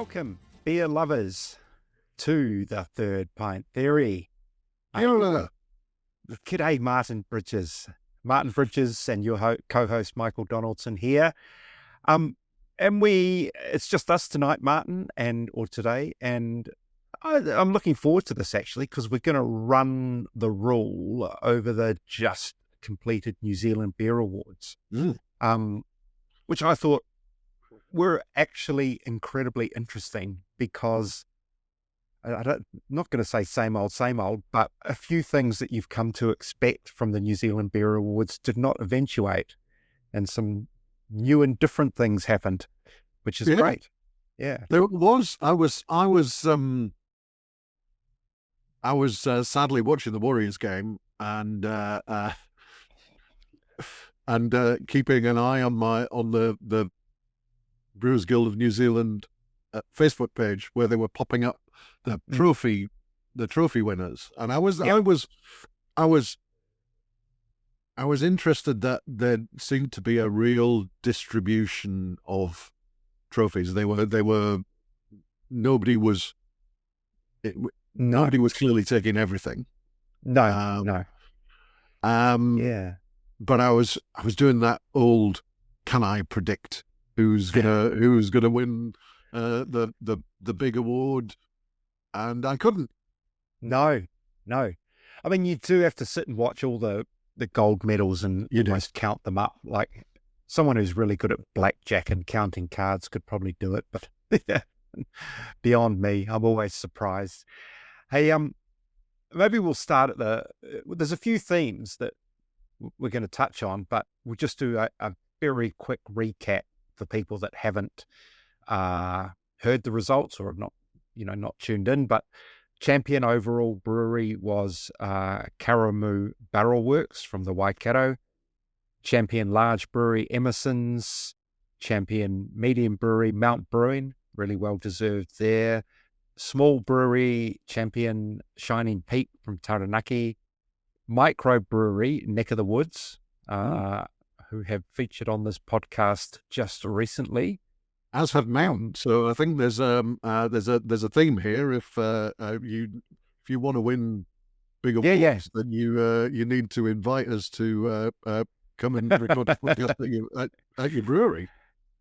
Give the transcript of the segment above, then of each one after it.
Welcome, beer lovers, to the Third Pint Theory. Hello. G'day, Martin Bridges. Martin Bridges and your co-host Michael Donaldson here. It's just us tonight, Martin, or today, and I'm looking forward to this actually, because we're going to run the rule over the just completed New Zealand Beer Awards, which I thought were actually incredibly interesting because I'm not going to say same old, but a few things that you've come to expect from the New Zealand Beer Awards did not eventuate, and some new and different things happened, which is great. Yeah, there was. I was sadly watching the Warriors game and keeping an eye on the Brewers Guild of New Zealand Facebook page where they were popping up the trophy winners, and I was interested that there seemed to be a real distribution of trophies. Nobody was clearly taking everything. No. Yeah. But I was doing that old, can I predict who's gonna win the big award? And I couldn't. No. I mean, you do have to sit and watch all the gold medals and almost count them up. Like someone who's really good at blackjack and counting cards could probably do it, but beyond me, I'm always surprised. Hey, maybe we'll start at there's a few themes that we're going to touch on, but we'll just do a very quick recap for people that haven't heard the results or have not tuned in. But Champion overall brewery was Karamu Barrelworks from the Waikato. Champion Large Brewery, Emerson's. Champion Medium Brewery, Mount Brewing, really well deserved there. Small brewery, Champion Shining Peak from Taranaki. Micro Brewery, Neck of the Woods, who have featured on this podcast just recently, as have Mount. So I think there's a theme here. If you want to win big awards, then you need to invite us to come and record a podcast at your brewery.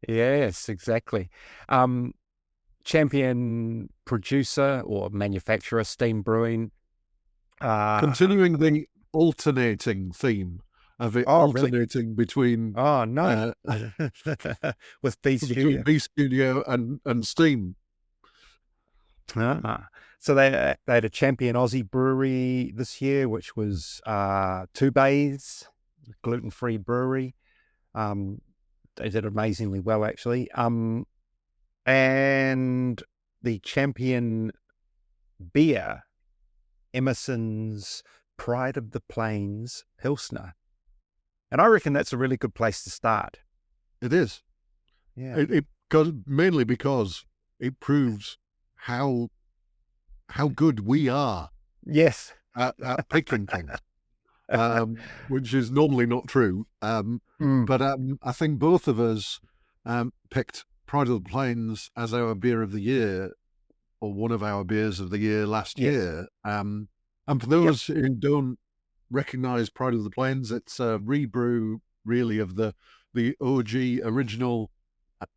Yes, exactly. Champion producer or manufacturer, Steam Brewing. Continuing the alternating theme of it, alternating between with B Studio, B Studio and Steam. So they had a Champion Aussie brewery this year, which was Two Bays, gluten-free brewery. They did amazingly well, actually. And the Champion beer, Emerson's Pride of the Plains Pilsner. And I reckon that's a really good place to start. It is. Yeah. Mainly because it proves how good we are. Yes. At picking things, which is normally not true. But I think both of us picked Pride of the Plains as our beer of the year, or one of our beers of the year last year. And for those who don't recognize Pride of the Plains, it's a rebrew really of the OG original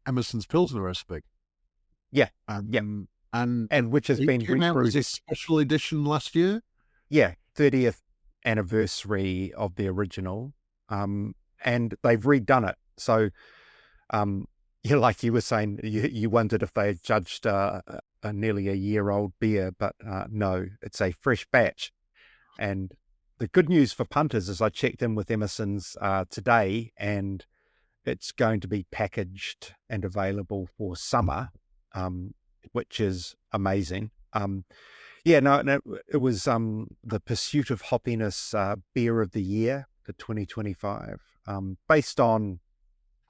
Emerson's Pilsner recipe. Yeah. And which has been rebrewed as a special edition last year. Yeah, 30th anniversary of the original. And they've redone it. So like you were saying, you wondered if they had judged a nearly a year old beer, but no, it's a fresh batch. And the good news for punters is I checked in with Emerson's today, and it's going to be packaged and available for summer, which is amazing. It was the Pursuit of Hoppiness beer of the year for 2025, based on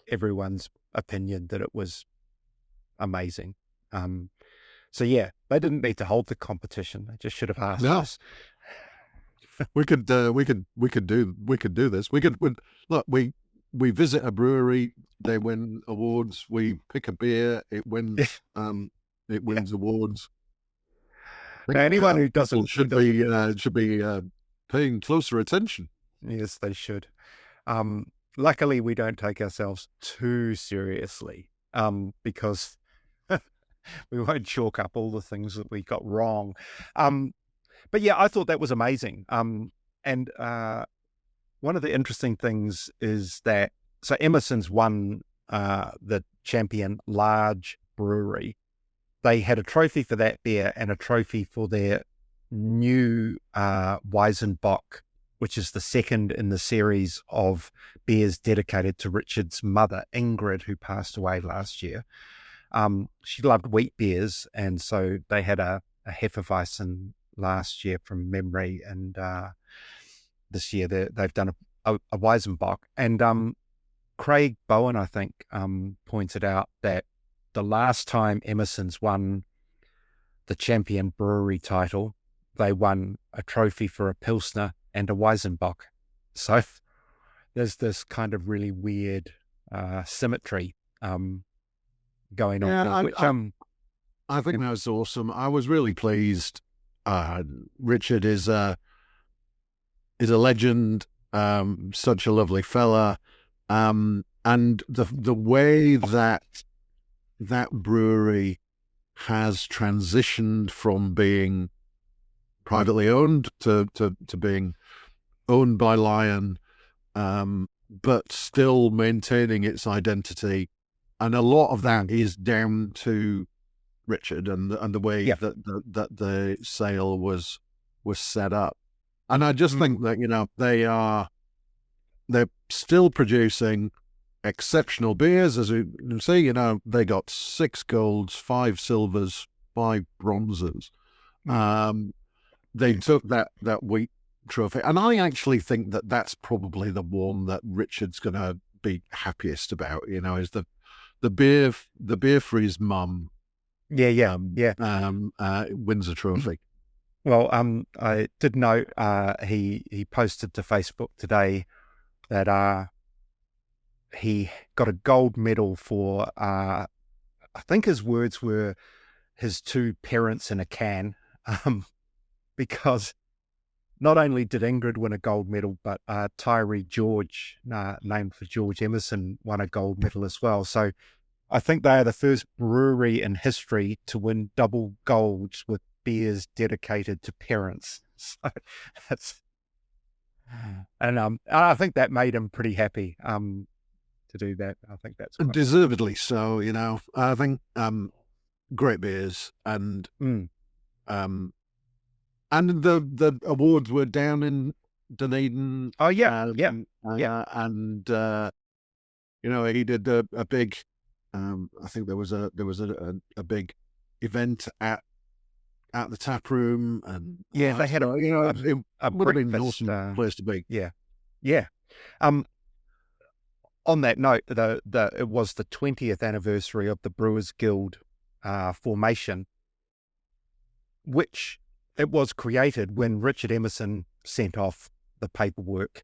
everyone's opinion that it was amazing. So yeah, they didn't need to hold the competition. They just should have asked us. We could do this. We visit a brewery, they win awards. We pick a beer, it wins it wins awards. Now, anyone who People doesn't should be paying closer attention. yes, they should. Luckily, we don't take ourselves too seriously, because we won't chalk up all the things that we got wrong. But yeah, I thought that was amazing. And one of the interesting things is that, so Emerson's won the Champion Large Brewery. They had a trophy for that beer and a trophy for their new Weizenbock, which is the second in the series of beers dedicated to Richard's mother, Ingrid, who passed away last year. She loved wheat beers, and so they had a Hefeweizen last year from memory, and this year they've done a Weizenbock. And Craig Bowen, I think, pointed out that the last time Emerson's won the Champion Brewery title, they won a trophy for a Pilsner and a Weizenbock. So there's this kind of really weird symmetry going on. I think that's awesome. I was really pleased. Richard is a legend, such a lovely fella, and the way that brewery has transitioned from being privately owned to being owned by Lion, but still maintaining its identity. And a lot of that is down to Richard and the way that the sale was set up. And I just think that, they're still producing exceptional beers. As you can see, they got 6 golds, 5 silvers, 5 bronzes. They took that wheat trophy, and I actually think that that's probably the one that Richard's going to be happiest about. Is the beer for his mum. Wins a trophy. Well, I did note he posted to Facebook today that he got a gold medal for I think his words were his 2 parents in a can, because not only did Ingrid win a gold medal, but Tyree George, named for George Emerson, won a gold medal as well. So I think they are the first brewery in history to win double golds with beers dedicated to parents. So that's, and I think that made him pretty happy to do that. I think that's deservedly so. I think great beers, and and the awards were down in Dunedin. Oh yeah, and he did a big. I think there was a big event at the tap room, and they had it would have been an awesome place to be. Yeah. On that note, it was the 20th anniversary of the Brewers Guild formation, which it was created when Richard Emerson sent off the paperwork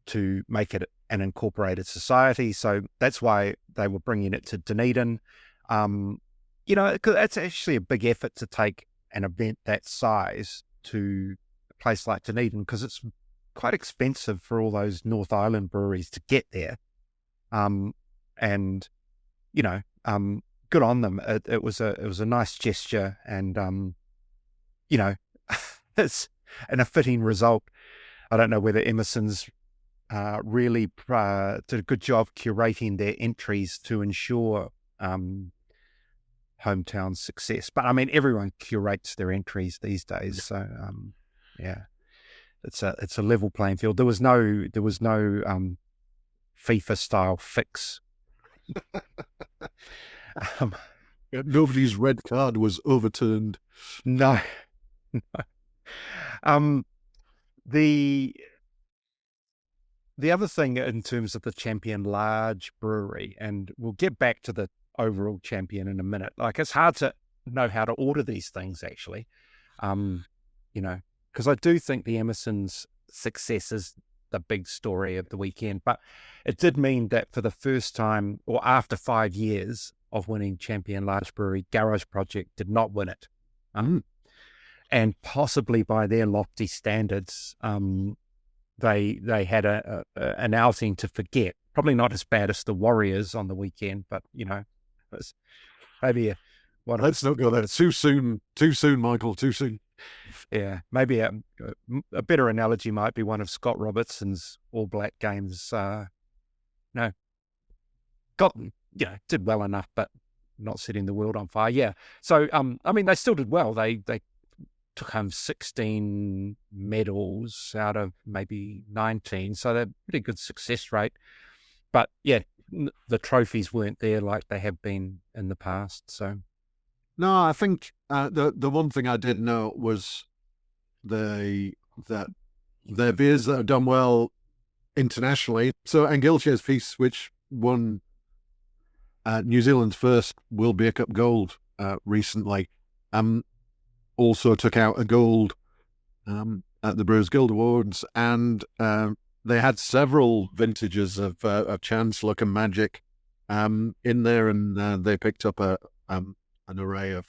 to make it an incorporated society. So that's why they were bringing it to Dunedin. Because it's actually a big effort to take an event that size to a place like Dunedin, because it's quite expensive for all those North Island breweries to get there. And good on them. It was a nice gesture, and it's a fitting result. I don't know whether Emerson's really did a good job curating their entries to ensure hometown success. But I mean, everyone curates their entries these days, so it's a level playing field. There was no FIFA style fix. Nobody's red card was overturned. No. The other thing in terms of the Champion Large Brewery, and we'll get back to the overall champion in a minute. Like, it's hard to know how to order these things, actually, because I do think the Emerson's success is the big story of the weekend. But it did mean that for the first time, or after 5 years, of winning Champion Large Brewery, Garage Project did not win it. And possibly by their lofty standards, they had an outing to forget. Probably not as bad as the Warriors on the weekend, but, you know, it's maybe let's not go there. Too soon, Michael, too soon. Yeah, maybe a better analogy might be one of Scott Robertson's All Black games. Did well enough, but not setting the world on fire. Yeah. So, I mean, they still did well. They took home 16 medals out of maybe 19. So they're pretty good success rate. But yeah, the trophies weren't there like they have been in the past. So. No, I think the one thing I did note was that their beers that have done well internationally. So Angilche's Feast, which won New Zealand's first World Beer Cup gold recently, also took out a gold at the Brewers Guild Awards, and they had several vintages of Chance, Luck, and Magic in there, and they picked up an array of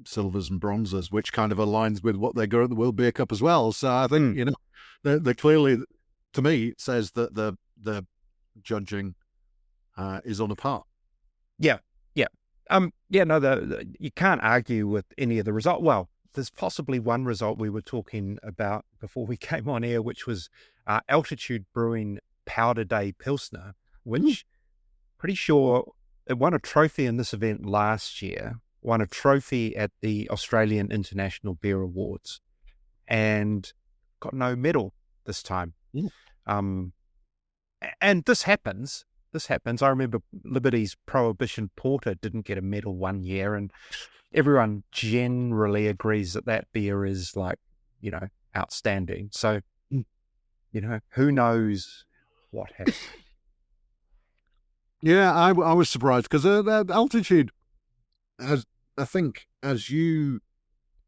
silvers and bronzes, which kind of aligns with what they got at the World Beer Cup as well. So I think they're clearly, to me, it says that the judging is on a par. Yeah. You can't argue with any of the result. Well, there's possibly one result we were talking about before we came on air, which was Altitude Brewing Powder Day Pilsner, which pretty sure it won a trophy in this event last year, won a trophy at the Australian International Beer Awards, and got no medal this time. And this happens. I remember Liberty's Prohibition Porter didn't get a medal one year, and everyone generally agrees that beer is outstanding. So, who knows what happened. Yeah, I was surprised because that Altitude, as you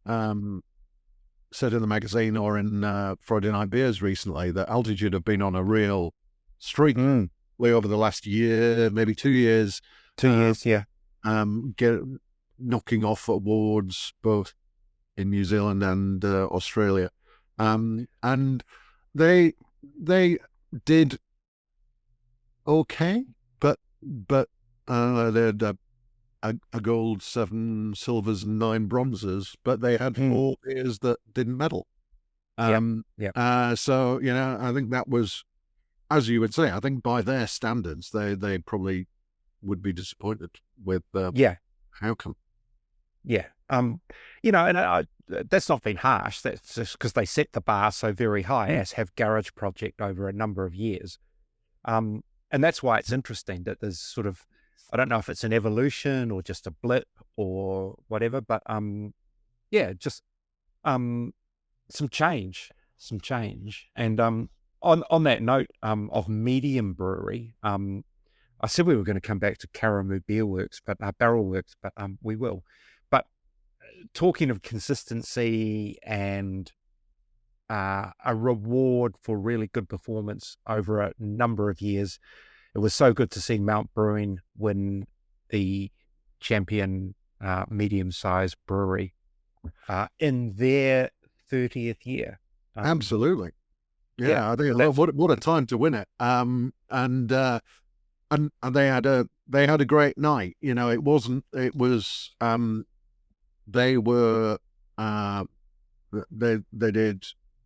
said in the magazine or in Friday Night Beers recently, that Altitude have been on a real streak over the last year, maybe 2 years. 2 years, yeah. Knocking off awards both in New Zealand and Australia, and they did okay, but they had a gold, 7 silvers, and 9 bronzes, but they had 4 beers that didn't medal. So I think that was, as you would say, I think by their standards, they probably would be disappointed with outcome. Yeah. And that's not been harsh. That's just because they set the bar so very high, as have Garage Project over a number of years. And that's why it's interesting that there's sort of, I don't know if it's an evolution or just a blip or whatever, but just some change. And on that note of Medium Brewery, I said we were going to come back to Karamu Barrelworks, but we will. But talking of consistency and a reward for really good performance over a number of years, it was so good to see Mount Brewing win the Champion medium-sized brewery in their 30th year. Absolutely. Yeah, I think what a time to win it. And they had a great night.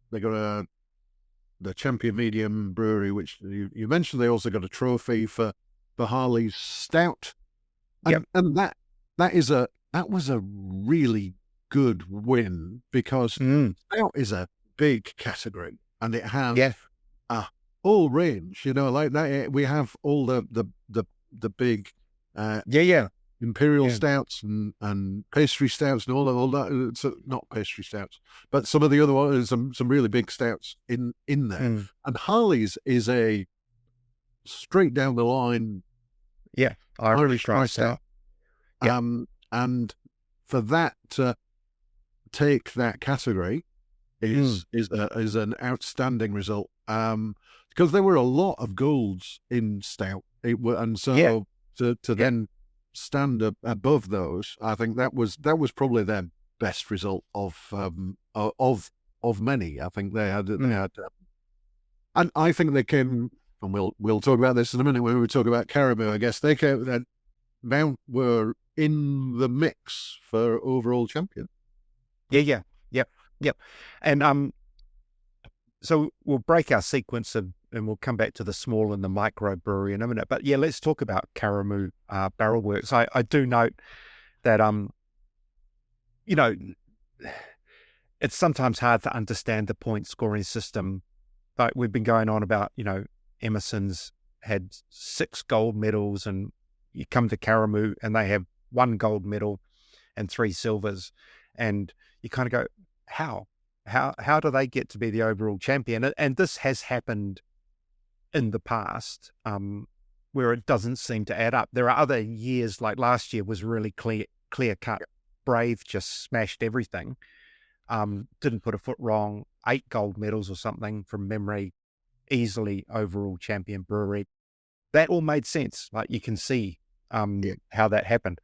They got the Champion Medium Brewery, which you mentioned. They also got a trophy for Harley's Stout, and that was a really good win, because Stout is a big category, and it has a whole range. Like that, we have all the big imperial stouts and pastry stouts and all that. So not pastry stouts, but some of the other ones, some really big stouts in there. And Harley's is a straight down the line, Irish dry stout. And for that to take that category is an outstanding result. Because there were a lot of golds in stout, then stand above those. I think that was probably their best result of many. I think they had, and I think they came. And we'll talk about this in a minute when we talk about Karamu. I guess they came that Mount were in the mix for overall champion. Yep. And so we'll break our sequence and we'll come back to the small and the micro brewery in a minute. But yeah, let's talk about Karamu Barrelworks. I do note that it's sometimes hard to understand the point scoring system. Like we've been going on about, Emerson's had 6 gold medals, and you come to Karamu and they have 1 gold medal and 3 silvers, and you kind of go, how do they get to be the overall champion? And this has happened in the past, where it doesn't seem to add up. There are other years, like last year was really clear cut. Brave just smashed everything. Didn't put a foot wrong. 8 gold medals or something from memory. Easily overall champion brewery. That all made sense. Like you can see how that happened.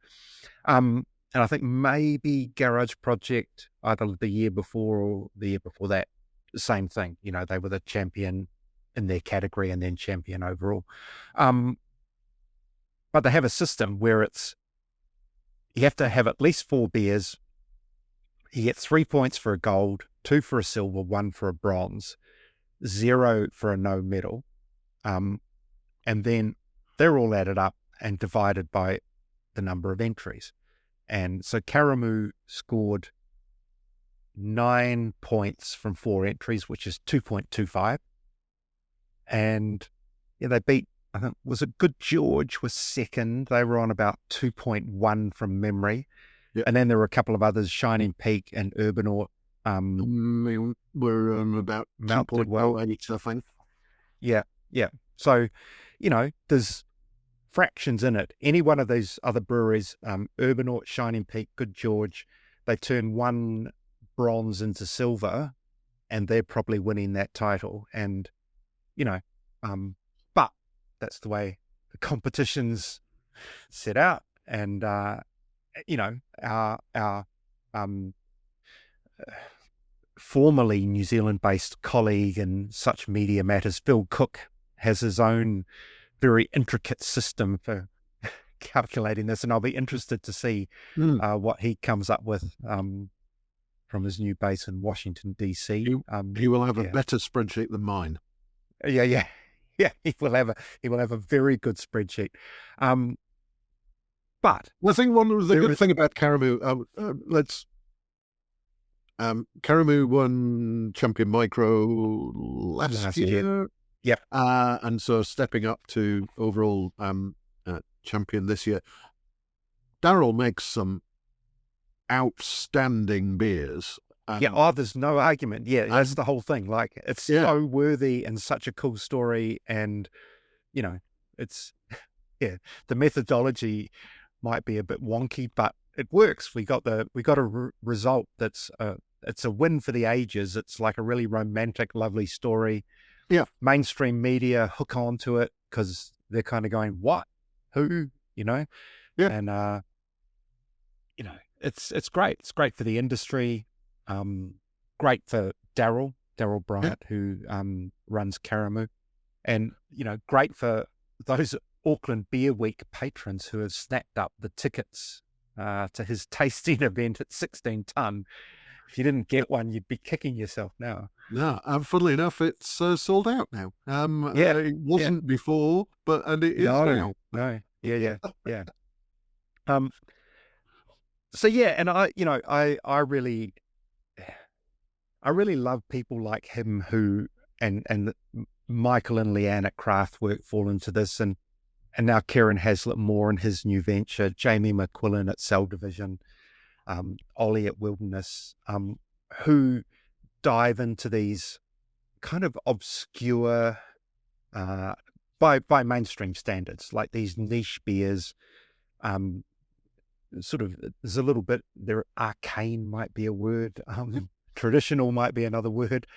And I think maybe Garage Project, either the year before or the year before that, the same thing. They were the champion in their category and then champion overall. But they have a system where you have to have at least 4 beers. You get 3 points for a gold, 2 for a silver, 1 for a bronze, 0 for a no medal. And then they're all added up and divided by the number of entries. And so Karamu scored 9 points from 4 entries, which is 2.25. And they beat, I think, was it Good George was second. They were on about 2.1 from memory. Yep. And then there were a couple of others, Shining Peak and Urbanaut. We're about Mount Brewing, I think. Yeah. So, there's fractions in it. Any one of these other breweries, Urbanaut, Shining Peak, Good George, they turn 1 bronze into silver, and they're probably winning that title. And, but that's the way the competition's set out. And, our formerly New Zealand-based colleague in such media matters, Phil Cook, has his own very intricate system for calculating this, and I'll be interested to see what he comes up with from his new base in Washington, D.C. He will have a better spreadsheet than mine. Yeah. He will have a very good spreadsheet. But I think the good thing about Karamu, Karamu won Champion Micro last year. Yep. And so stepping up to overall champion this year. Daryl makes some outstanding beers. There's no argument. Yeah, that's the whole thing. Like, it's so worthy and such a cool story. And, it's, the methodology might be a bit wonky, but it works. We got a result that's it's a win for the ages. It's like a really romantic, lovely story. Yeah. Mainstream media hook onto it because they're kind of going, what? Who? Yeah. And, it's great. It's great for the industry. Great for Daryl Bryant, who runs Karamu. And, great for those Auckland Beer Week patrons who have snapped up the tickets to his tasting event at 16 Ton. If you didn't get one, you'd be kicking yourself now. No, funnily enough, it's sold out now. It wasn't before, and it is now. No, yeah. So yeah, and I really love people like him who and Michael and Leanne at Craftwork fall into this, and now Kieran Haslett Moore in his new venture, Jamie McQuillan at Cell Division, Ollie at Wilderness, who dive into these kind of obscure, by mainstream standards, like these niche beers. Sort of, there's a little bit there. Arcane might be a word. Traditional might be another word.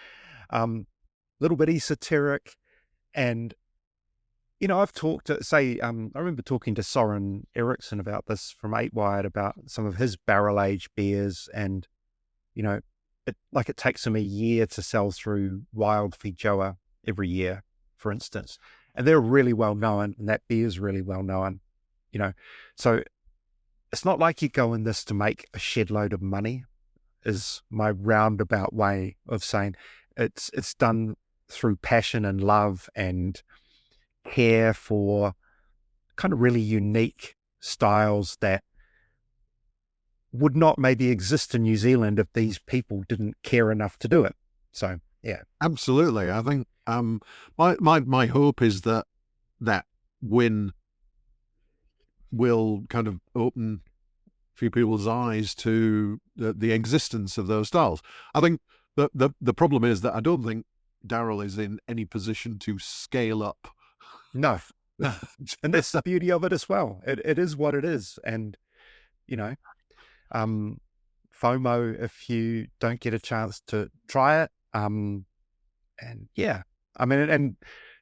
Little bit esoteric, and I've talked to, say, I remember talking to Soren Eriksson about this from 8 Wired about some of his barrel aged beers, and it takes him a year to sell through Wild Feijoa every year, for instance, and they're really well known, and that beer is really well known, so it's not like you go in this to make a shed load of money, is my roundabout way of saying it's done through passion and love and care for kind of really unique styles that would not maybe exist in New Zealand if these people didn't care enough to do it. So, yeah. Absolutely. I think my hope is that win will kind of open a few people's eyes to the existence of those styles. I think the problem is that I don't think Daryl is in any position to scale up. No. And that's the beauty of it as well. It is what it is. And, FOMO if you don't get a chance to try it. And yeah, I mean, and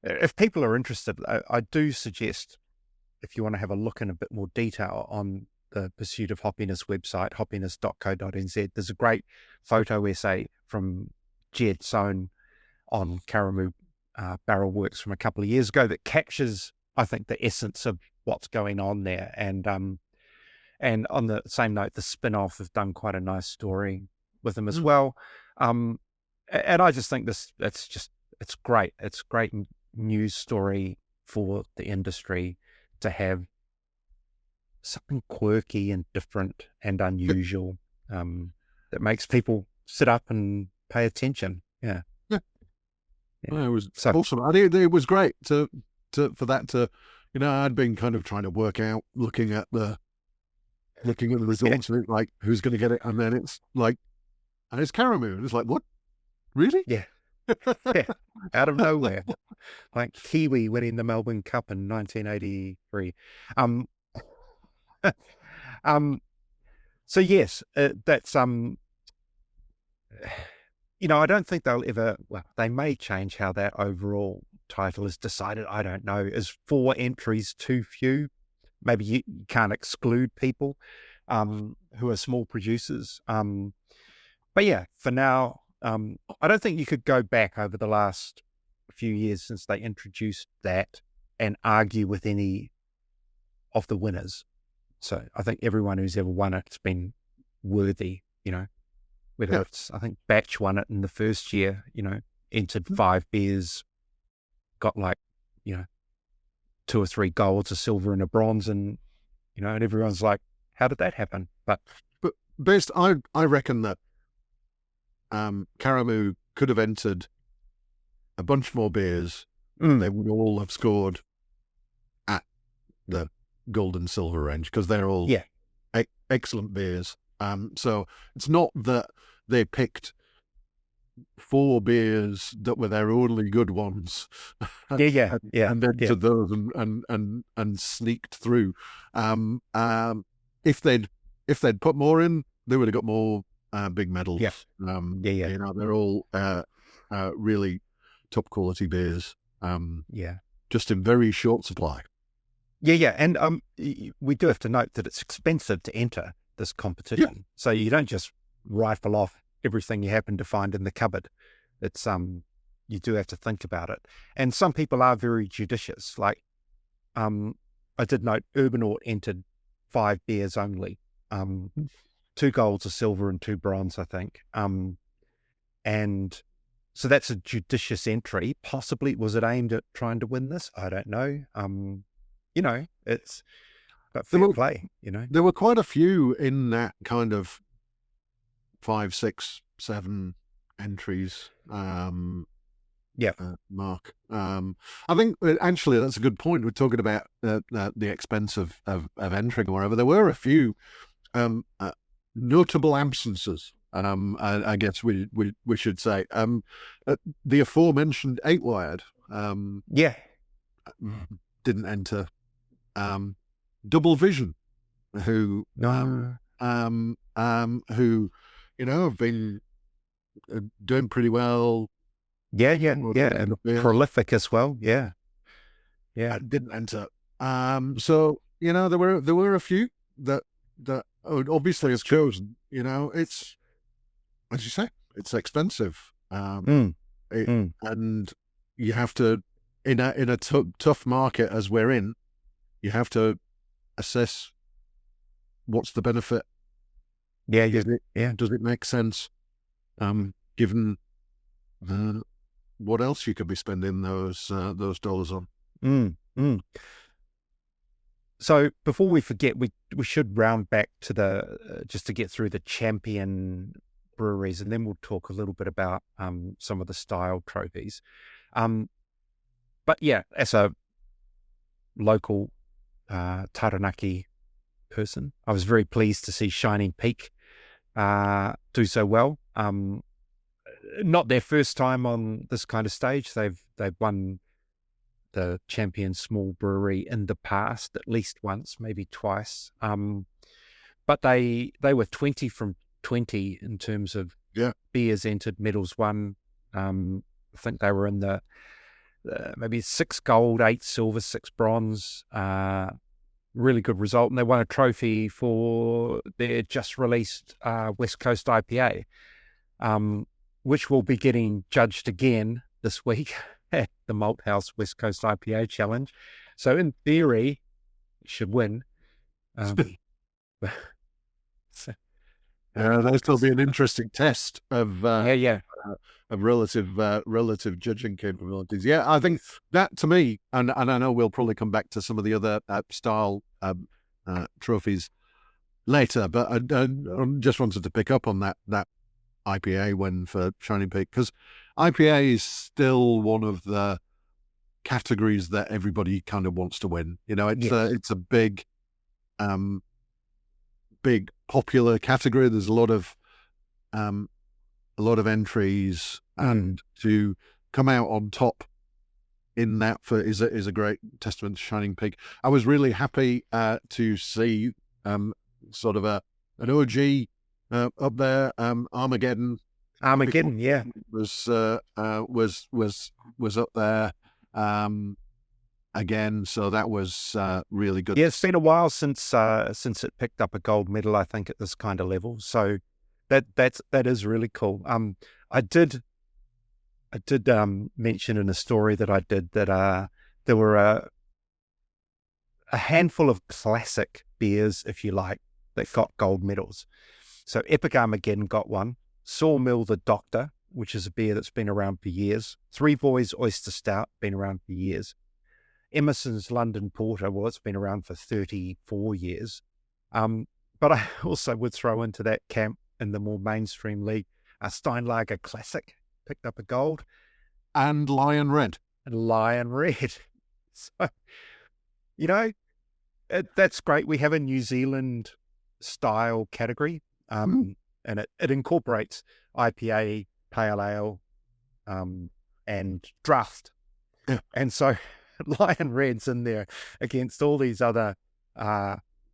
if people are interested, I do suggest, if you want to have a look in a bit more detail on the Pursuit of Hoppiness website, hoppiness.co.nz, there's a great photo essay from Jed Sohn on Karamu Barrelworks from a couple of years ago that captures, I think, the essence of what's going on there. And on the same note, the spin-off have done quite a nice story with them as well. And I just think it's great. It's a great news story for the industry to have something quirky and different and unusual that makes people sit up and pay attention. Yeah. Well, it was awesome. I think it was great for that to, I'd been kind of trying to work out, looking at the results, and it's like, who's going to get it? And then it's like, and it's Karamu. And it's like, what? Really? Yeah. Yeah. Out of nowhere. Like Kiwi winning the Melbourne Cup in 1983. So yes, that's, I don't think they'll ever, they may change how that overall title is decided. I don't know. Is 4 entries too few? Maybe you can't exclude people who are small producers. But yeah, for now, I don't think you could go back over the last few years since they introduced that and argue with any of the winners. So I think everyone who's ever won it's been worthy, whether it's, I think Batch won it in the first year, entered 5 beers, got 2 or 3 golds, a silver and a bronze, and, and everyone's like, how did that happen? But based, I reckon that Karamu could have entered a bunch more beers. They would all have scored at the gold and silver range because they're all excellent beers. So it's not that they picked 4 beers that were their only good ones. And entered those and sneaked through. If they'd put more in, they would have got more big medals. They're all really top quality beers. Just in very short supply. And we do have to note that it's expensive to enter this competition. So you don't just rifle off everything you happen to find in the cupboard. It's you do have to think about it. And some people are very judicious. Like I did note Urbanaut entered 5 beers only. 2 golds, a silver, and 2 bronze, I think. And so that's a judicious entry. Possibly, was it aimed at trying to win this? I don't know. It's but fair play. There were quite a few in that kind of 5, 6, 7 entries. Mark. I think actually that's a good point. We're talking about the expense of entering or whatever. There were a few notable absences. I guess we should say the aforementioned 8 Wired. Didn't enter. Double Vision, who have been doing pretty well. And prolific as well. Yeah. didn't enter. So there were a few that obviously has chosen. It's, as you say, it's expensive. Mm. And you have to, in a tough market as we're in, you have to assess what's the benefit. Yeah. Does it make sense? Given what else you could be spending those dollars on. So before we forget, we should round back to the just to get through the Champion breweries, and then we'll talk a little bit about some of the style trophies. But yeah, as a local Taranaki person, I was very pleased to see Shining Peak do so well. Not their first time on this kind of stage. They've won the Champion Small Brewery in the past, at least once, maybe twice. But they were 20 from 20 in terms of beers entered, medals won. I think they were in the maybe 6 gold, 8 silver, 6 bronze. Really good result. And they won a trophy for their just released West Coast IPA, which will be getting judged again this week at the Malt House West Coast IPA Challenge. So in theory, it should win. That'll still be an interesting test of of relative judging capabilities. Yeah, I think that, to me, and I know we'll probably come back to some of the other style trophies later, but I just wanted to pick up on that IPA win for Shining Peak, because IPA is still one of the categories that everybody kind of wants to win. It's a big popular category. There's a lot of entries, and to come out on top in that is a great testament to Shining Peak. I was really happy to see sort of an OG up there. Armageddon, yeah, was up there again. So that was really good. Yeah, it's been a while since it picked up a gold medal, I think, at this kind of level. So that is really cool. I did mention in a story that I did that there were a handful of classic beers, if you like, that got gold medals. So Epic Armageddon got one. Sawmill the Doctor, which is a beer that's been around for years. Three Boys Oyster Stout, been around for years. Emerson's London Porter, well, it's been around for 34 years. But I also would throw into that camp, in the more mainstream league, a Steinlager Classic picked up a gold. And Lion Red. So, that's great. We have a New Zealand style category, and it incorporates IPA, Pale Ale, and draft. Yeah. And so Lion Red's in there against all these other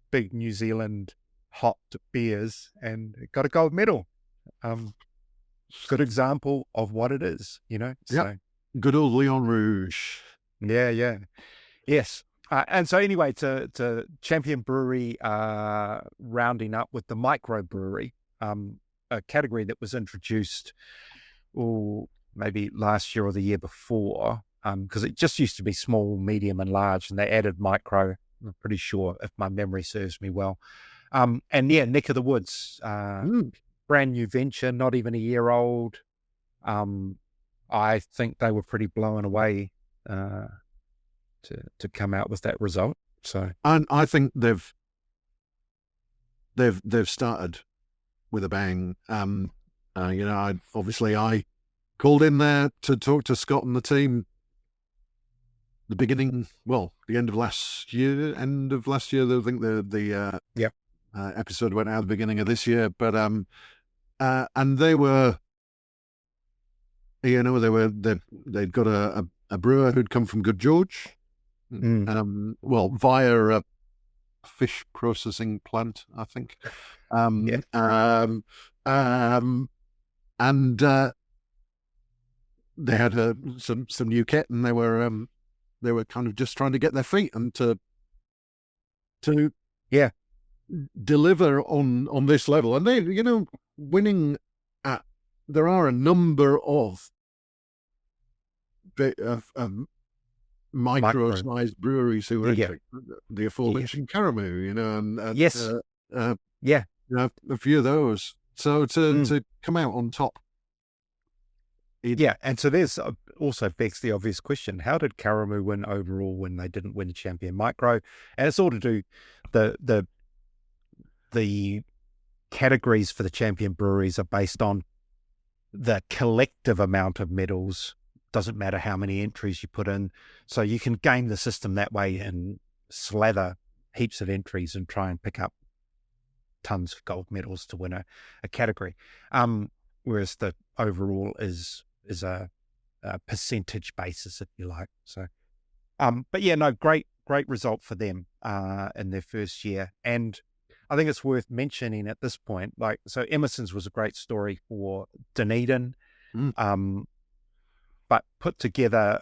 big New Zealand hot beers, and it got a gold medal. Good example of what it is, So, good old Leon Rouge. Yeah. Yes. And so anyway, to Champion Brewery rounding up with the Micro Brewery, a category that was introduced maybe last year or the year before, because it just used to be small, medium, and large, and they added micro, I'm pretty sure, if my memory serves me well. And yeah, Neck of the Woods, brand new venture, not even a year old. I think they were pretty blown away to come out with that result. So, and I think they've started with a bang. I called in there to talk to Scott and the team the end of last year. I think the episode went out at the beginning of this year, but and they were, they'd got a brewer who'd come from Good George, via a fish processing plant, I think. And they had some new kit, and they were they were kind of just trying to get their feet and to Yeah. deliver on this level. And they, winning at, there are a number of micro-sized breweries who are entering. The aforementioned Karamu, and Yes. a few of those. So to come out on top. And so there's also begs the obvious question: how did Karamu win overall when they didn't win Champion Micro? And it's all to do the categories for the Champion breweries are based on the collective amount of medals. Doesn't matter how many entries you put in. So you can game the system that way and slather heaps of entries and try and pick up tons of gold medals to win a category. Whereas the overall is a percentage basis, if you like. So, but yeah, no, great result for them in their first year. And I think it's worth mentioning at this point, so Emerson's was a great story for Dunedin. But put together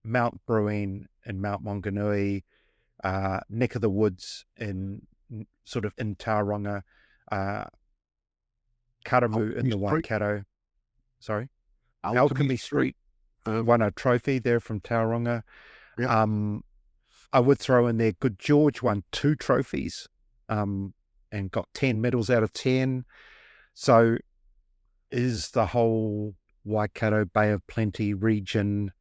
Mount Brewing and Mount Maunganui, neck of the woods in Tauranga, Karamu in the Waikato. Sorry? Alchemy Street won a trophy there from Tauranga. Yeah. I would throw in there Good George won 2 trophies and got 10 medals out of 10. So is the whole Waikato Bay of Plenty region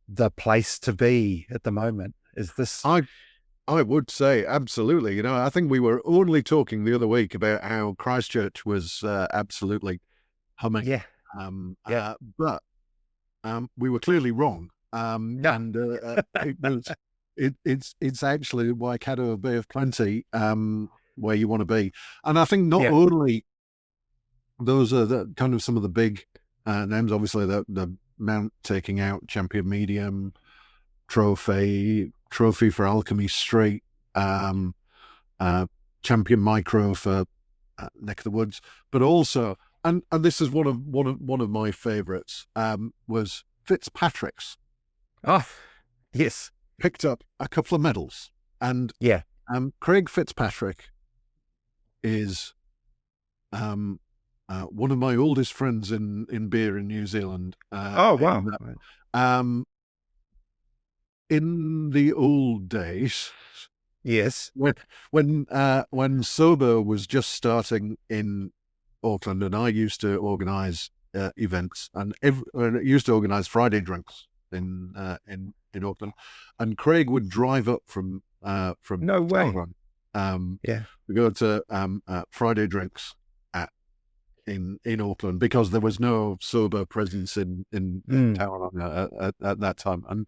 the place to be at the moment? Is this... I would say absolutely. I think we were only talking the other week about how Christchurch was absolutely humming. Yeah. But we were clearly wrong. And it's actually Waikato Bay of Plenty where you want to be. And I think not only those are the kind of some of the big names, obviously the Mount taking out Champion Medium trophy for Alchemy Street, Champion Micro for Neck of the Woods, but also, and this is one of my favourites, was Fitzpatrick's. Oh, yes, picked up a couple of medals, and Craig Fitzpatrick is one of my oldest friends in beer in New Zealand. Oh wow! In the old days, yes, when sober was just starting in Auckland, and I used to organise events, and used to organise Friday drinks in Auckland, and Craig would drive up from no way. We go to Friday drinks in Auckland because there was no sober presence in Tauranga at that time,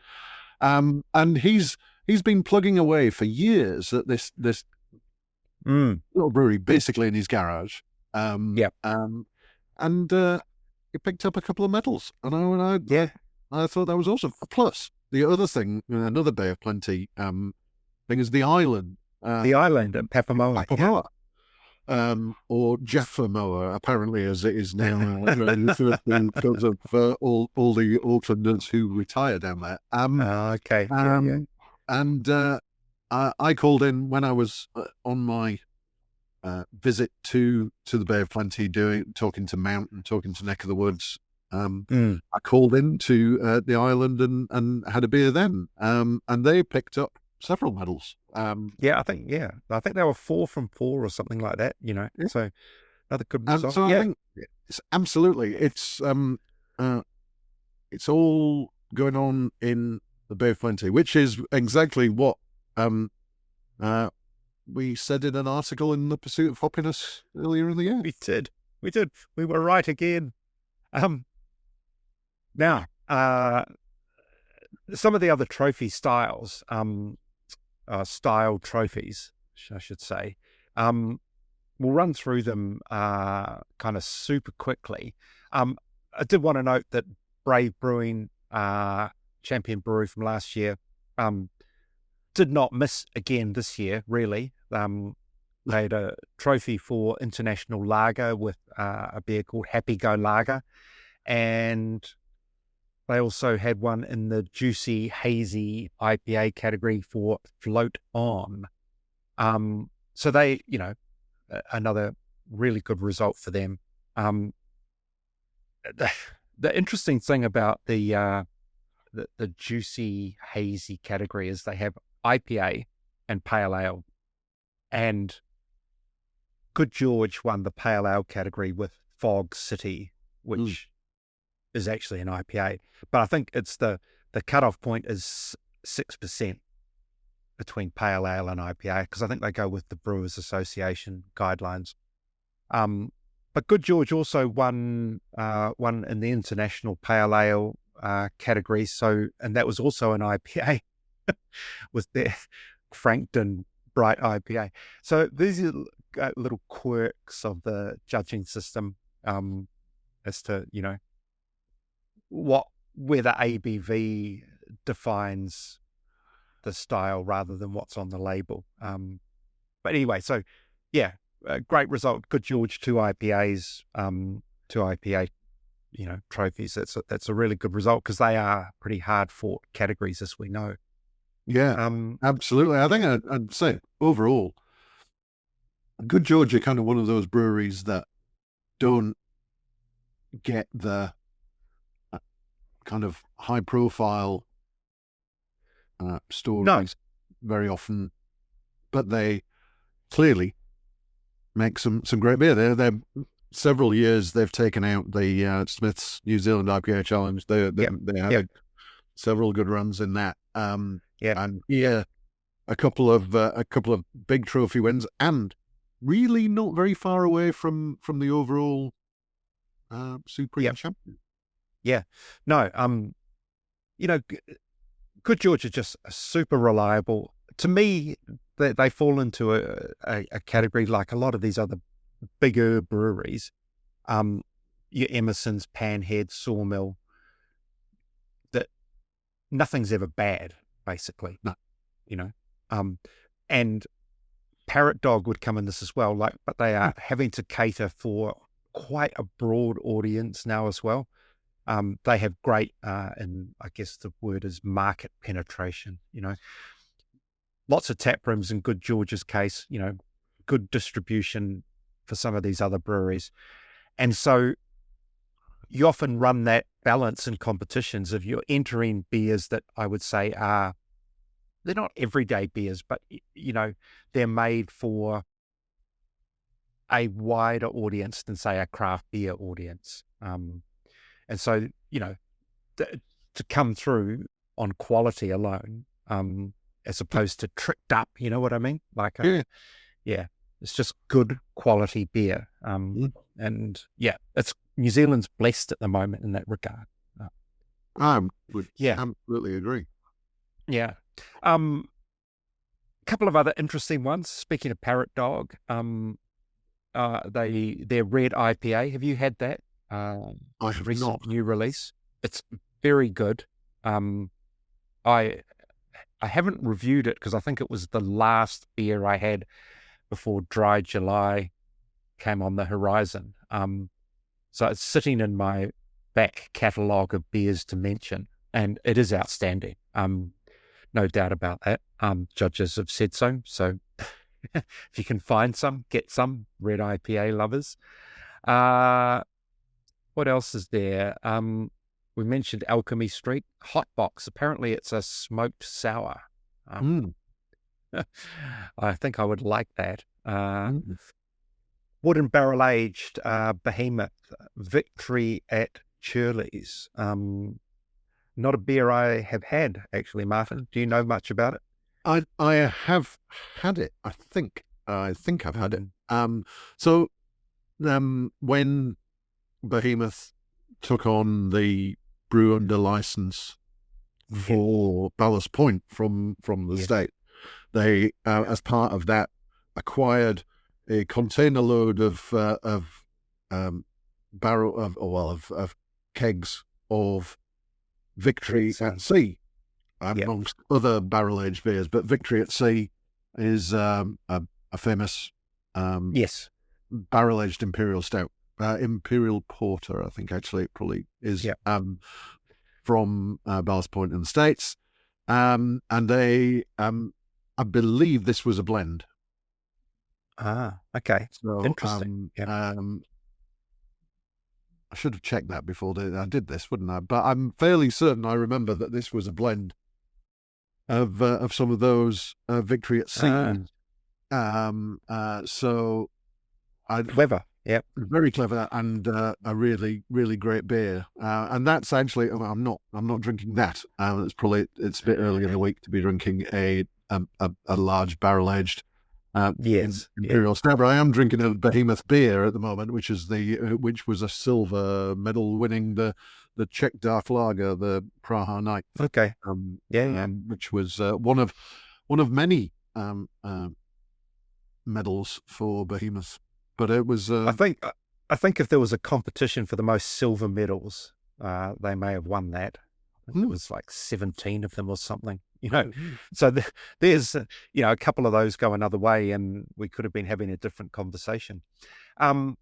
and he's been plugging away for years at this little brewery, basically in his garage. And he picked up a couple of medals, and I thought that was awesome. Plus, the other thing, another Bay of Plenty thing, is the island. The island at Papamoa. Or Jaffamoa, apparently, as it is now, because of all the Aucklanders who retire down there. Okay. And I called in when I was on my visit to the Bay of Plenty, talking to Mount and talking to Neck of the Woods. I called in to the island and had a beer then, and they picked up several medals. I think they were 4 from 4 or something like that. So another good result. So I think it's absolutely it's all going on in the Bay of Plenty, which is exactly what we said in an article in The Pursuit of Happiness earlier in the year. We did. We were right again. Now, some of the other trophy styles, style trophies, I should say, we'll run through them kind of super quickly. I did want to note that Brave Brewing, Champion Brewery from last year, did not miss again this year, really. They had a trophy for International Lager with a beer called Happy Go Lager. And they also had one in the juicy, hazy IPA category for Float On. So they, another really good result for them. The interesting thing about the juicy, hazy category is they have IPA and Pale Ale, and Good George won the Pale Ale category with Fog City, which is actually an IPA. But I think it's the cutoff point is 6% between Pale Ale and IPA, because I think they go with the Brewers Association guidelines. But Good George also won in the International Pale Ale category. And that was also an IPA with their Frankton Bright IPA. So these are little quirks of the judging system as to, where the ABV defines the style rather than what's on the label. But anyway, so yeah, a great result. Good George, 2 IPAs, 2 IPA, trophies. That's a really good result, because they are pretty hard fought categories, as we know. Yeah, absolutely. I think I'd say overall, Good George are kind of one of those breweries that don't get the kind of high profile stories very often, but they clearly make some great beer. They're several years they've taken out the Smith's New Zealand IPA Challenge. They had several good runs in that. And a couple of big trophy wins, and really not very far away from the overall Supreme Champion. Yeah, no, Good George are just super reliable. To me, they fall into a category like a lot of these other bigger breweries, your Emerson's, Panhead, Sawmill, that nothing's ever bad, basically. No. And Parrot Dog would come in this as well, but they are having to cater for quite a broad audience now as well. They have great, and I guess the word is market penetration, lots of tap rooms in Good George's case, good distribution for some of these other breweries. And so you often run that balance in competitions of you're entering beers that I would say they're not everyday beers, but, they're made for a wider audience than, say, a craft beer audience. And so, to come through on quality alone, as opposed to tricked up, you know what I mean? It's just good quality beer. And it's New Zealand's blessed at the moment in that regard. I would absolutely agree. Yeah. A couple of other interesting ones. Speaking of Parrot Dog, their red IPA. Have you had that? I have recent not. New release. It's very good. I haven't reviewed it because I think it was the last beer I had before Dry July came on the horizon. So it's sitting in my back catalogue of beers to mention, and it is outstanding. No doubt about that. Judges have said so. So if you can find some, get some, red IPA lovers. What else is there? We mentioned Alchemy Street. Hot Box. Apparently it's a smoked sour. I think I would like that. Wooden barrel aged Behemoth Victory at Churley's. Not a beer I have had, actually, Martin. Do you know much about it? I have had it. I think I've had it. So when Behemoth took on the brew under license for Ballast Point from the state, they as part of that acquired a container load of kegs of Victory at Sea, amongst other barrel aged beers. But Victory at Sea is a famous barrel aged imperial stout. Imperial Porter, I think actually it probably is, from from Ballast Point in the States. And they, I believe this was a blend. Okay. So, Interesting. I should have checked that before I did this, wouldn't I? But I'm fairly certain I remember that this was a blend of some of those Victory at Sea. So Clever. Yep. Very clever, and a really, really great beer. And that's actually, I'm not drinking that. It's a bit early in the week to be drinking a large barrel aged imperial stout. But I am drinking a behemoth beer at the moment, which was a silver medal winning the Czech Dark Lager, the Praha Night. Okay. Which was one of many medals for behemoth. But it was. I think if there was a competition for the most silver medals, they may have won that. I think it was like 17 of them or something. So there's a couple of those go another way, and we could have been having a different conversation. On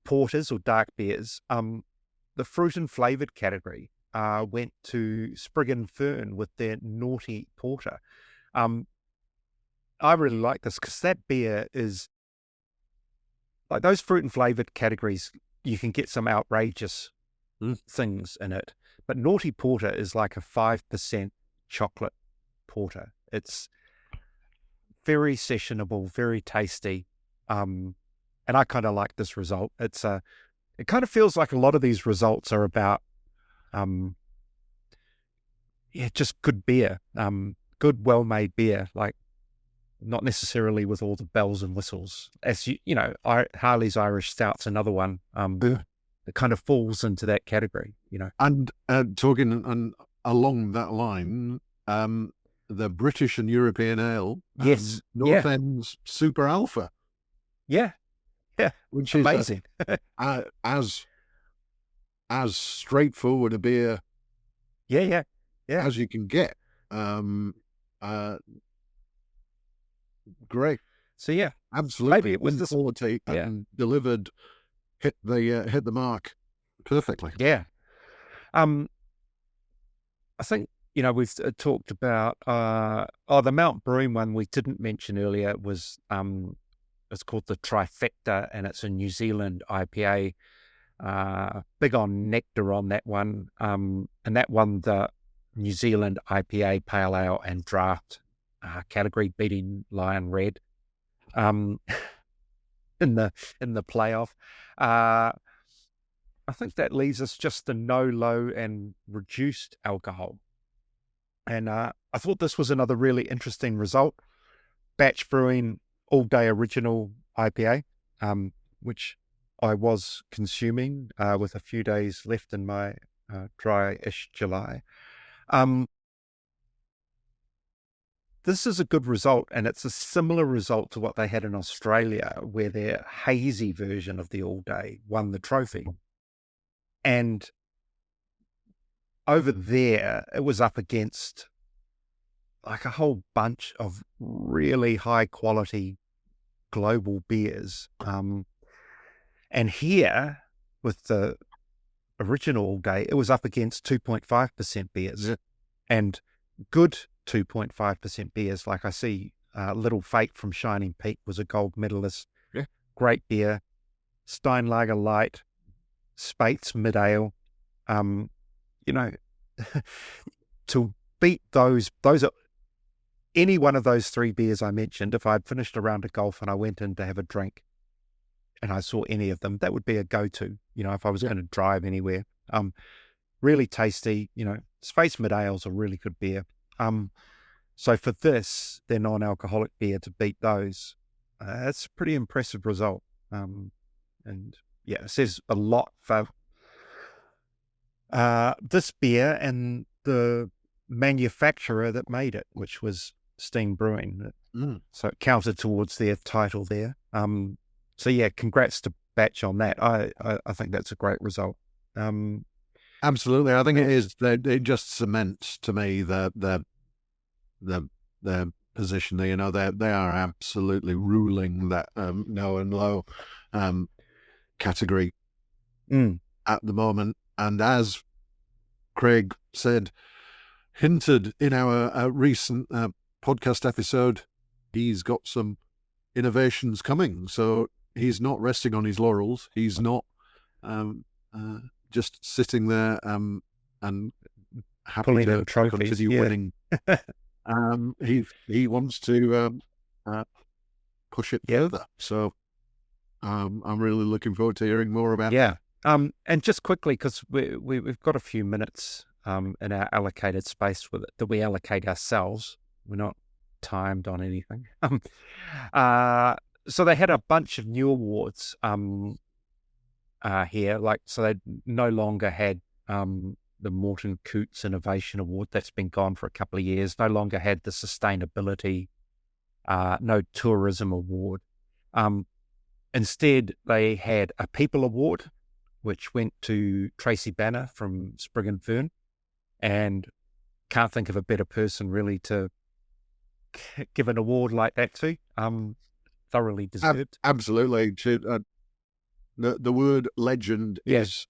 porters or dark beers, the fruit and flavored category went to Sprig and Fern with their Naughty Porter. I really like this because that beer is like those fruit and flavored categories. You can get some outrageous things in it, but Naughty Porter is like a 5% chocolate porter. It's very sessionable, very tasty, and I kind of like this result. It kind of feels like a lot of these results are about just good beer, good well-made beer, like not necessarily with all the bells and whistles. As Harley's Irish Stout's another one that kind of falls into that category, And talking along that line, the British and European ale, North End's Super Alpha, which is amazing, as straightforward a beer, as you can get. Great. So absolutely. Maybe it was the quality and delivered, hit the mark perfectly. Yeah. I think we've talked about the Mount Brewing one we didn't mention earlier was it's called the Trifecta, and it's a New Zealand IPA. Big on nectar on that one, and that won the New Zealand IPA Pale Ale and Draft category, beating Lion Red in the playoff. I think that leaves us just the no, low, and reduced alcohol. And I thought this was another really interesting result. Batch Brewing All Day Original IPA, which I was consuming with a few days left in my dry-ish July. This is a good result, and it's a similar result to what they had in Australia, where their hazy version of the All Day won the trophy. And over there, it was up against like a whole bunch of really high quality global beers. And here, with the original All Day, it was up against 2.5% beers and good 2.5% beers. Like I see Little Fate from Shining Peak was a gold medalist. Great beer. Steinlager Light, Spates Mid Ale. To beat those are any one of those three beers I mentioned. If I'd finished a round of golf and I went in to have a drink and I saw any of them, that would be a go-to, if I was going to drive anywhere. Really tasty, Space Mid Ale's a really good beer. So for this, their non-alcoholic beer, to beat those, that's a pretty impressive result. And it says a lot for this beer and the manufacturer that made it, which was Steam Brewing. So it counted towards their title there. Congrats to Batch on that. I think that's a great result. Absolutely. I think it is. It just cements to me the position. They are absolutely ruling that no and low category at the moment. And as Craig hinted in our recent podcast episode, he's got some innovations coming. So he's not resting on his laurels. He's not just sitting there and happy to continue winning. He wants to push it further. So I'm really looking forward to hearing more about it. And just quickly, because we've got a few minutes in our allocated space with it that we allocate ourselves. We're not timed on anything. So they had a bunch of new awards here. So they no longer had the Morton Coots Innovation Award. That's been gone for a couple of years. No longer had the Sustainability, no Tourism Award. Instead, they had a People Award, which went to Tracy Banner from Sprig and Fern, and can't think of a better person really to give an award like that to. Thoroughly deserved. Absolutely. The word legend is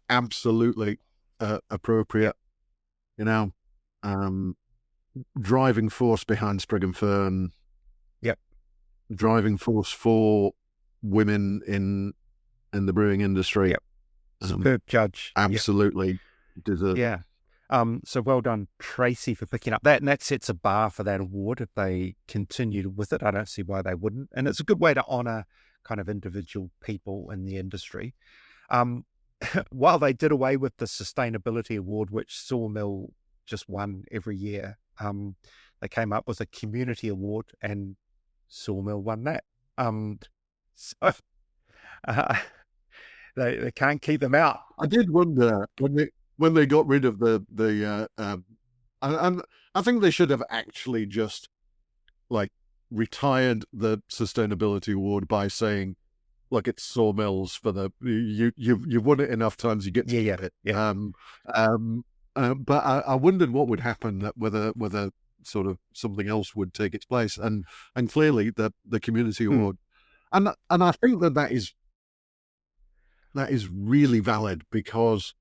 absolutely appropriate. Driving force behind Sprig and Fern. Yep. Driving force for women in the brewing industry. Yep. Superb judge. Absolutely deserved. Yeah. So well done, Tracy, for picking up that. And that sets a bar for that award if they continued with it. I don't see why they wouldn't. And it's a good way to honour kind of individual people in the industry. While they did away with the Sustainability Award, which Sawmill just won every year, they came up with a Community Award and Sawmill won that. So they can't keep them out. I did wonder when they got rid of the I think they should have actually just retired the Sustainability Award by saying, look, it's Sawmills for the you've won it enough times, you get to get it. But I wondered what would happen, whether sort of something else would take its place, and clearly the Community Award, and I think that is really valid, because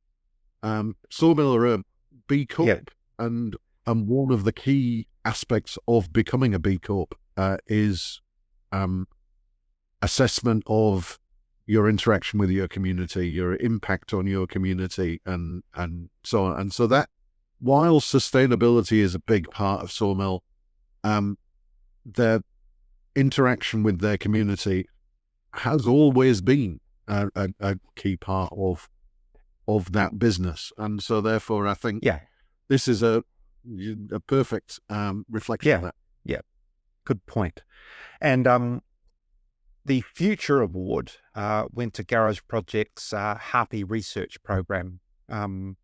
Sawmill are a B Corp, and one of the key aspects of becoming a B Corp is assessment of your interaction with your community, your impact on your community, and so on. And so that, while sustainability is a big part of Sawmill, their interaction with their community has always been a key part of that business. And so therefore I think this is a perfect reflection of that. Yeah, good point. And the Future Award went to Garage Project's Harpy Research Program, and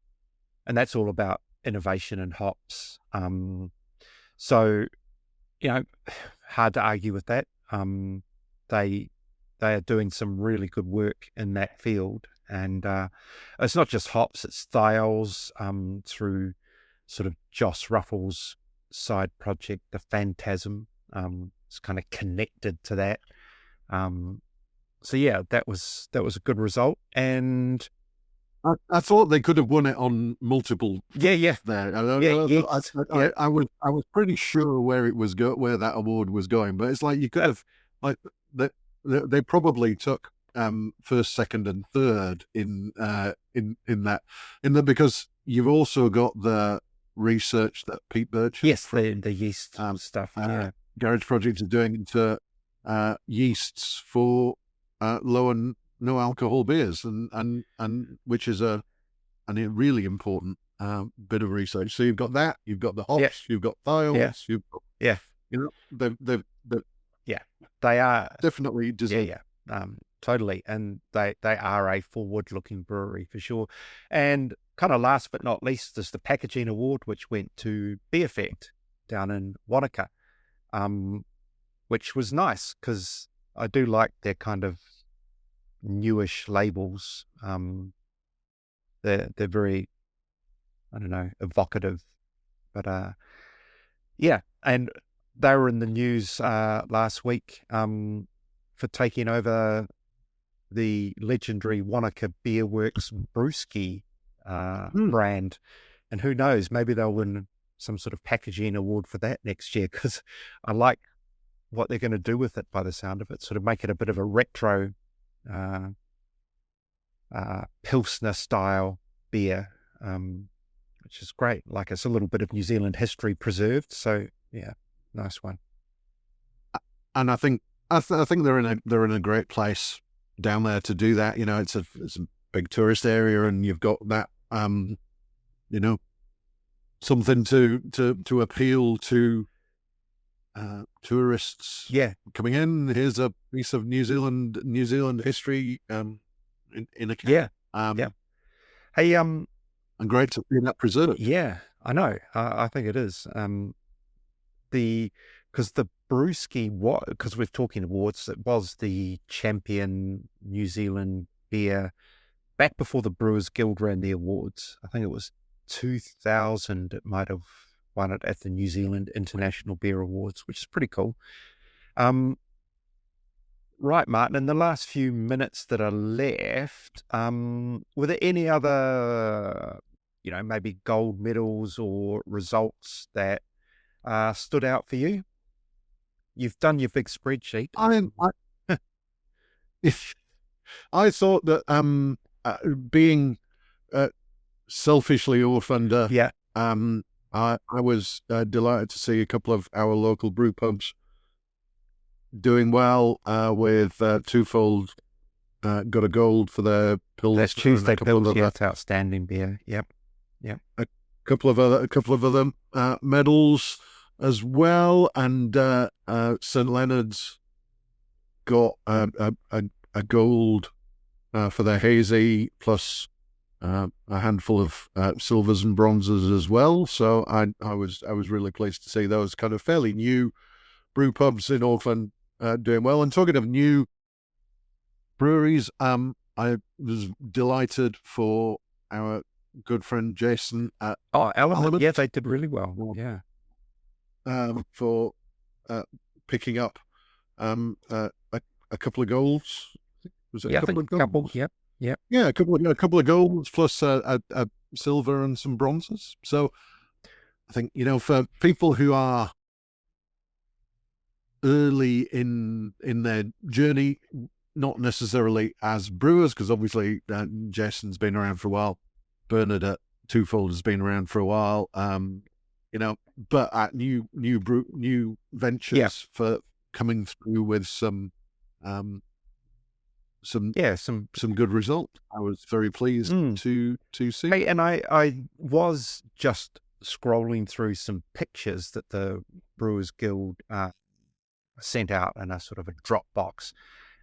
that's all about innovation in hops. So, hard to argue with that. They are doing some really good work in that field, and it's not just hops; it's styles through sort of Joss Ruffles' side project, the Phantasm. It's kind of connected to that. So yeah, that was a good result, and I thought they could have won it on multiple. There. I was pretty sure where it was where that award was going, but it's like you could have they probably took first, second, and third in that because you've also got the research that Pete Birch, the yeast stuff. Garage Project is doing into yeasts for low and no alcohol beers, and which is a really important bit of research. So you've got that, you've got the hops, you've got thiols, you've got they are definitely totally, and they are a forward-looking brewery for sure. And kind of last but not least is the Packaging Award, which went to Be Effect down in Wanaka, which was nice because I do like their kind of newish labels. They're very, I don't know, evocative, but and they were in the news last week for taking over the legendary Wanaka Beer Works brewski brand. And who knows, maybe they'll win some sort of packaging award for that next year, because I like what they're going to do with it by the sound of it, sort of make it a bit of a retro Pilsner style beer, which is great. Like, it's a little bit of New Zealand history preserved. So yeah, nice one. And I think they're in a great place down there to do that. You know, it's a big tourist area, and you've got that you know, something to appeal to tourists. Yeah, coming in. Here's a piece of New Zealand history in a can. yeah, yeah. Hey, and great to see that preserved. Yeah, I know. I think it is. Because the brewski, because we're talking awards, it was the Champion New Zealand beer back before the Brewers Guild ran the awards. I think it was 2000. It might have won it at the New Zealand International Beer Awards, which is pretty cool. Right, Martin, in the last few minutes that are left, were there any other, maybe gold medals or results that stood out for you? You've done your big spreadsheet. I thought that being selfishly orphaned, I was delighted to see a couple of our local brew pubs doing well with Twofold got a gold for their Pilsner. That's Tuesday Pilsner. That's outstanding beer. Yep. A couple of other medals as well, and St Leonard's got a gold for their hazy, plus a handful of silvers and bronzes as well. So I was really pleased to see those kind of fairly new brew pubs in Auckland doing well. And talking of new breweries, I was delighted for our good friend Jason at Element. Yeah, they did really well. Yeah. For picking up a couple of golds. Was it a couple of golds? Yep. Yeah, a couple of golds plus a silver and some bronzes. So I think, for people who are early in their journey, not necessarily as brewers, because obviously Jason's been around for a while, Bernard at Twofold has been around for a while, but at new ventures for coming through with some good result. I was very pleased to see. Hey, and I was just scrolling through some pictures that the Brewers Guild sent out in a sort of a Dropbox,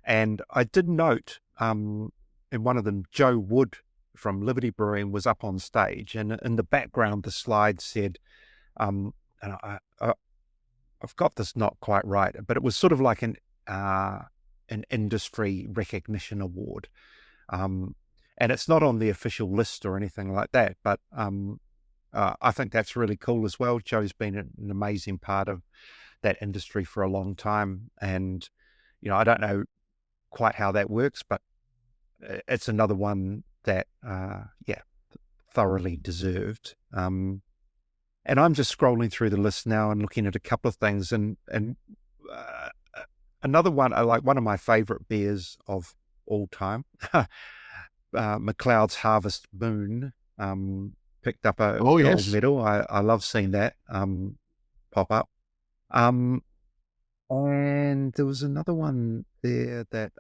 and I did note in one of them, Joe Wood from Liberty Brewing was up on stage, and in the background the slide said, and I've got this not quite right, but it was sort of like an industry recognition award, and it's not on the official list or anything like that, but I think that's really cool as well. Joe's been an amazing part of that industry for a long time, and I don't know quite how that works, but it's another one that thoroughly deserved. And I'm just scrolling through the list now and looking at a couple of things, and another one, like one of my favorite beers of all time, McLeod's Harvest Moon, picked up a gold medal. I love seeing that pop up. And there was another one there that,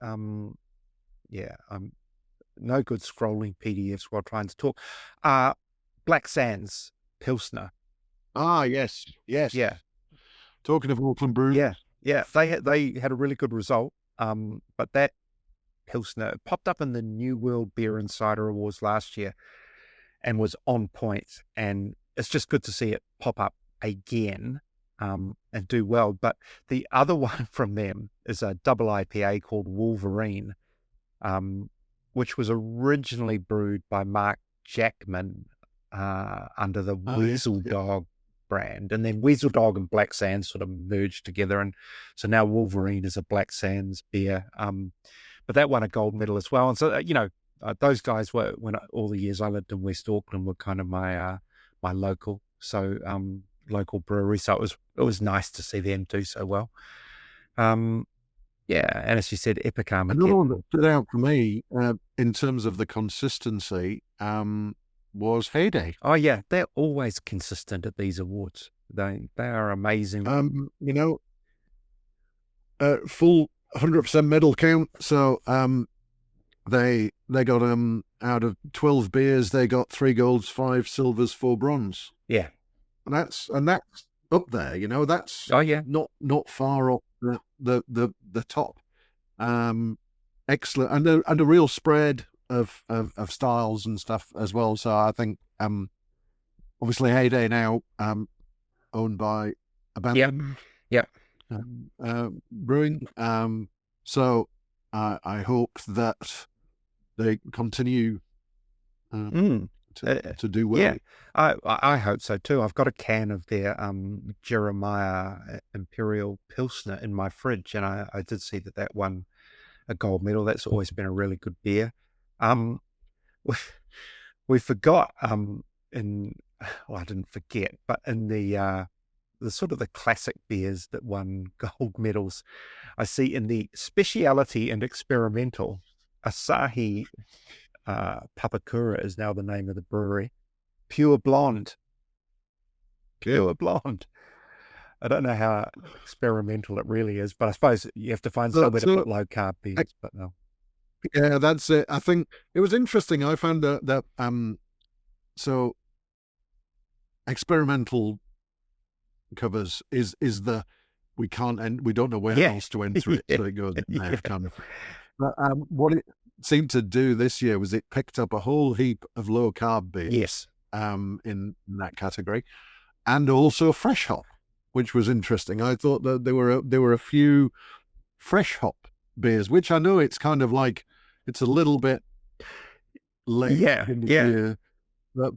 no good scrolling PDFs while trying to talk. Black Sands Pilsner. Yes. Yeah. Talking of Auckland Brews. Yeah. They had a really good result. But that Pilsner popped up in the New World Beer Insider Awards last year and was on point. And it's just good to see it pop up again. And do well. But the other one from them is a double IPA called Wolverine, which was originally brewed by Mark Jackman under the Weasel Dog brand. And then Weasel Dog and Black Sands sort of merged together. And so now Wolverine is a Black Sands beer. But that won a gold medal as well. And so, those guys were, all the years I lived in West Auckland, were kind of my local, local brewery. So it was nice to see them do so well. Yeah, and as you said, Epic Armageddon. Another one that stood out for me in terms of the consistency was Heyday. Oh yeah, they're always consistent at these awards. They are amazing. Full 100% medal count. So they got out of 12 beers, they got 3 golds, 5 silvers, 4 bronze. Yeah, and that's up there. That's not far off the top. Excellent, and a real spread of styles and stuff as well. So I think obviously Heyday now owned by Abandon Brewing. So I hope that they continue to do well. Yeah, I hope so too. I've got a can of their Jeremiah Imperial Pilsner in my fridge, and I did see that won a gold medal. That's always been a really good beer. We forgot I didn't forget, but in the sort of the classic beers that won gold medals, I see in the speciality and experimental, Asahi Papakura is now the name of the brewery. Pure Blonde. Pure Blonde. I don't know how experimental it really is, but I suppose you have to find somewhere to put low carb beers. But no. Yeah, that's it. I think it was interesting. I found that so experimental covers is the we can't end. We don't know where else to enter it. So it goes kind of. But what it seemed to do this year was it picked up a whole heap of low carb beers. Yes. In that category, and also fresh hop, which was interesting. I thought that there were a few fresh hop beers, which I know it's kind of like it's a little bit late in the year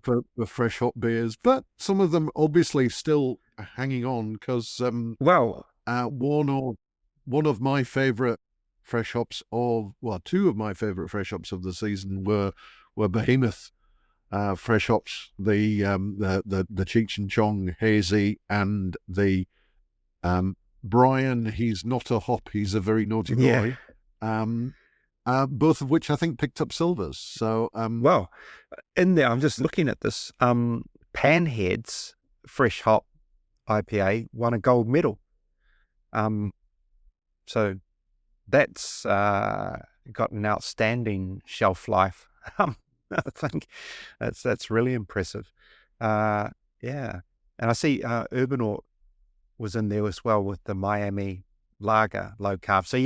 for fresh hop beers, but some of them obviously still hanging on because one of my favorite fresh hops two of my favorite fresh hops of the season were Behemoth fresh hops, the Cheech and Chong hazy, and the Brian, he's not a hop, he's a very naughty boy. Both of which I think picked up silvers. So in there, I'm just looking at this. Panhead's fresh hop IPA won a gold medal. So that's got an outstanding shelf life. I think that's really impressive. And I see Urbanaut was in there as well with the Miami Lager low carb. So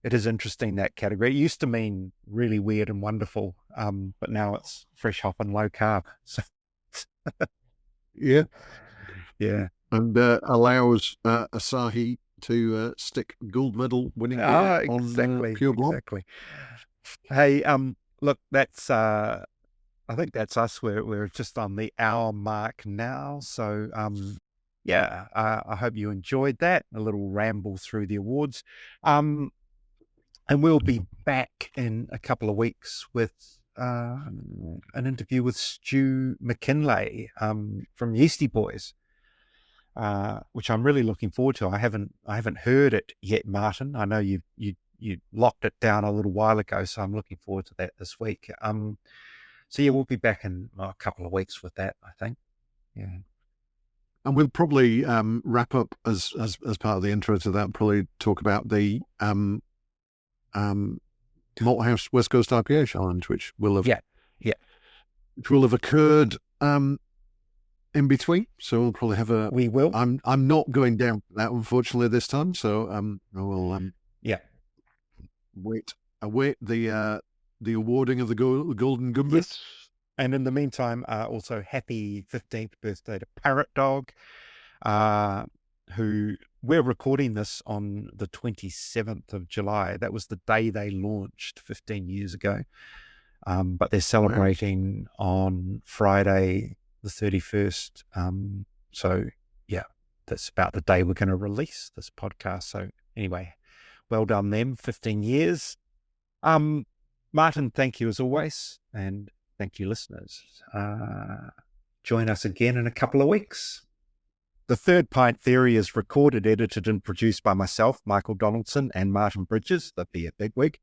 it is interesting, that category. It used to mean really weird and wonderful, but now it's fresh hop and low carb. So and allows Asahi to stick gold medal winning on Pure Blonde. Exactly. Hey, look, that's I think that's us. We're just on the hour mark now. So I hope you enjoyed that. A little ramble through the awards. And we'll be back in a couple of weeks with an interview with Stu McKinlay from Yeasty Boys, which I'm really looking forward to. I haven't heard it yet, Martin. I know you locked it down a little while ago, so I'm looking forward to that this week. We'll be back in a couple of weeks with that, I think. Yeah. And we'll probably wrap up as part of the intro to that. Probably talk about the Malthouse West Coast IPA challenge, which will have which will have occurred in between. So we'll probably have we will. I'm not going down for that, unfortunately, this time. So I will await the awarding of the Golden Gumbas. Yes. And in the meantime, also happy 15th birthday to Parrot Dog, who we're recording this on the 27th of July. That was the day they launched 15 years ago. But they're celebrating on Friday, the 31st. That's about the day we're going to release this podcast. So anyway, well done them, 15 years. Martin, thank you as always, and thank you, listeners. Join us again in a couple of weeks. The Third Pint Theory is recorded, edited, and produced by myself, Michael Donaldson, and Martin Bridges, the Beer Bigwig.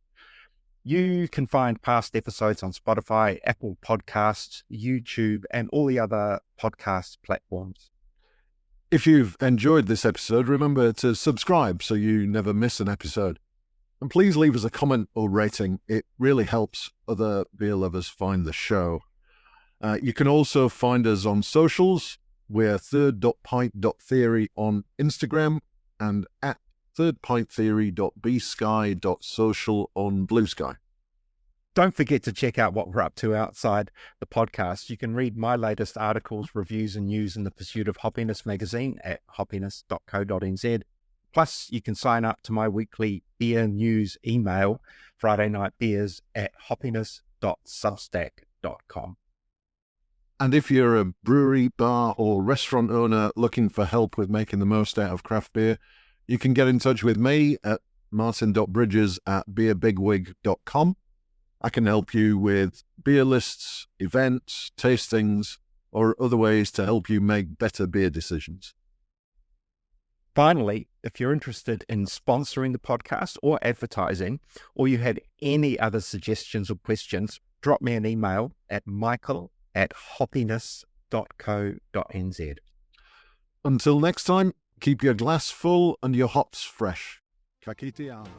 You can find past episodes on Spotify, Apple Podcasts, YouTube, and all the other podcast platforms. If you've enjoyed this episode, remember to subscribe so you never miss an episode. And please leave us a comment or rating. It really helps other beer lovers find the show. You can also find us on socials. We're third.pint.theory on Instagram and at thirdpinttheory.bsky.social on Blue Sky. Don't forget to check out what we're up to outside the podcast. You can read my latest articles, reviews, and news in the Pursuit of Hoppiness magazine at hoppiness.co.nz. Plus, you can sign up to my weekly beer news email, Friday Night Beers, at hoppiness.substack.com. And if you're a brewery, bar, or restaurant owner looking for help with making the most out of craft beer, you can get in touch with me at martin.bridges@beerbigwig.com. I can help you with beer lists, events, tastings, or other ways to help you make better beer decisions. Finally, if you're interested in sponsoring the podcast or advertising, or you had any other suggestions or questions, drop me an email at michael@hoppiness.co.nz. Until next time, keep your glass full and your hops fresh. Ka kite ana.